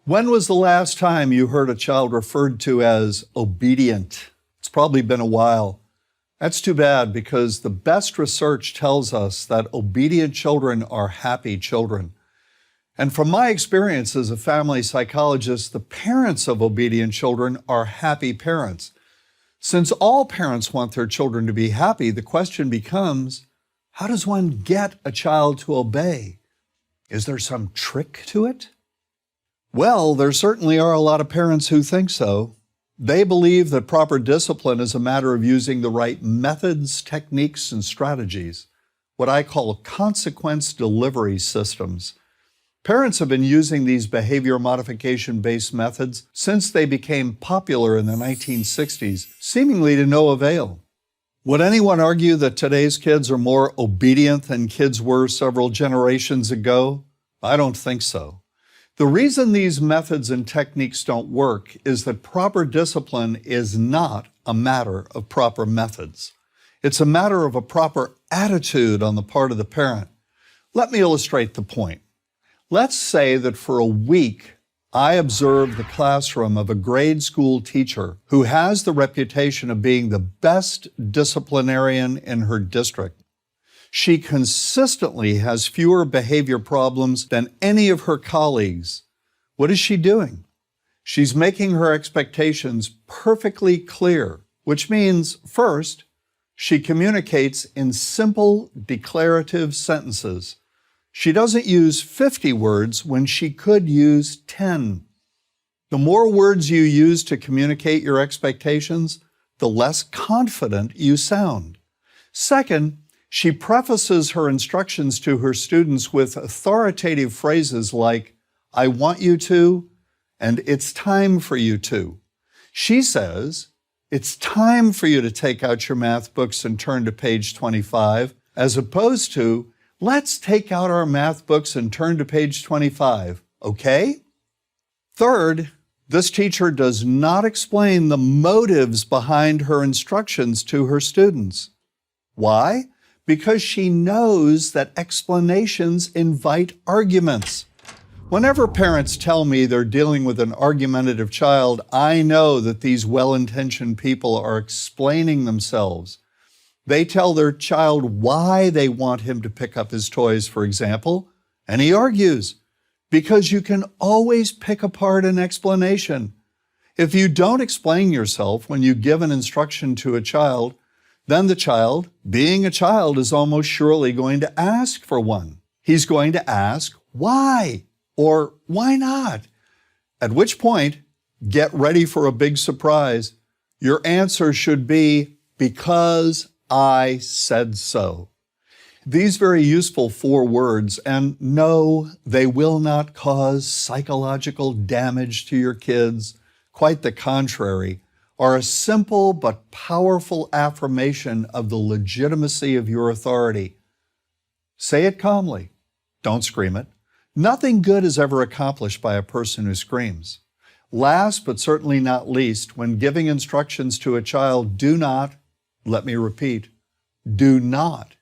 When was the last time you heard a child referred to as obedient? It's probably been a while. That's too bad because the best research tells us that obedient children are happy children. And from my experience as a family psychologist, the parents of obedient children are happy parents. Since all parents want their children to be happy, the question becomes, how does one get a child to obey? Is there some trick to it? Well, there certainly are a lot of parents who think so. They believe that proper discipline is a matter of using the right methods, techniques, and strategies, what I call consequence delivery systems. Parents have been using these behavior modification-based methods since they became popular in the 1960s, seemingly to no avail. Would anyone argue that today's kids are more obedient than kids were several generations ago? I don't think so. The reason these methods and techniques don't work is that proper discipline is not a matter of proper methods. It's a matter of a proper attitude on the part of the parent. Let me illustrate the point. Let's say that for a week, I observe the classroom of a grade school teacher who has the reputation of being the best disciplinarian in her district. She consistently has fewer behavior problems than any of her colleagues. What is she doing? She's making her expectations perfectly clear, which means, first, she communicates in simple, declarative sentences. She doesn't use 50 words when she could use 10. The more words you use to communicate your expectations, the less confident you sound. Second, she prefaces her instructions to her students with authoritative phrases like, I want you to, and it's time for you to. She says, it's time for you to take out your math books and turn to page 25, as opposed to, let's take out our math books and turn to page 25, okay? Third, this teacher does not explain the motives behind her instructions to her students. Why? Because she knows that explanations invite arguments. Whenever parents tell me they're dealing with an argumentative child, I know that these well-intentioned people are explaining themselves. They tell their child why they want him to pick up his toys, for example, and he argues, because you can always pick apart an explanation. If you don't explain yourself when you give an instruction to a child, then the child, being a child, is almost surely going to ask for one. He's going to ask, why? Or why not? At which point, get ready for a big surprise. Your answer should be, because I said so. These very useful 4 words, and no, they will not cause psychological damage to your kids. Quite the contrary, are a simple but powerful affirmation of the legitimacy of your authority. Say it calmly. Don't scream it. Nothing good is ever accomplished by a person who screams. Last but certainly not least, when giving instructions to a child, do not, let me repeat, do not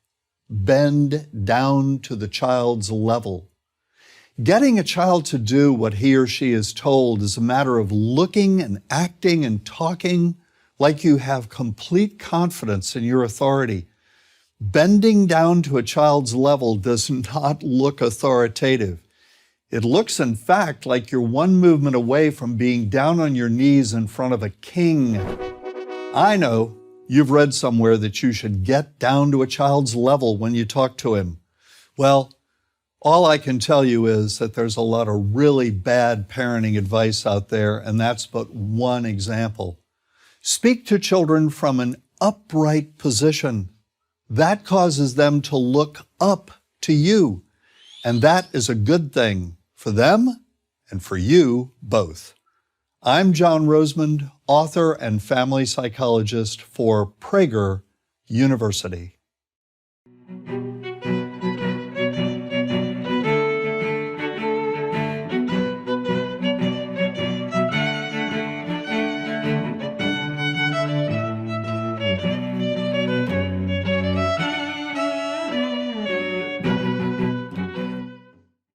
bend down to the child's level. Getting a child to do what he or she is told is a matter of looking and acting and talking like you have complete confidence in your authority. Bending down to a child's level does not look authoritative. It looks, in fact, like you're one movement away from being down on your knees in front of a king. I know you've read somewhere that you should get down to a child's level when you talk to him. Well, all I can tell you is that there's a lot of really bad parenting advice out there, and that's but one example. Speak to children from an upright position. That causes them to look up to you, and that is a good thing for them and for you both. I'm John Rosemond, author and family psychologist for Prager University.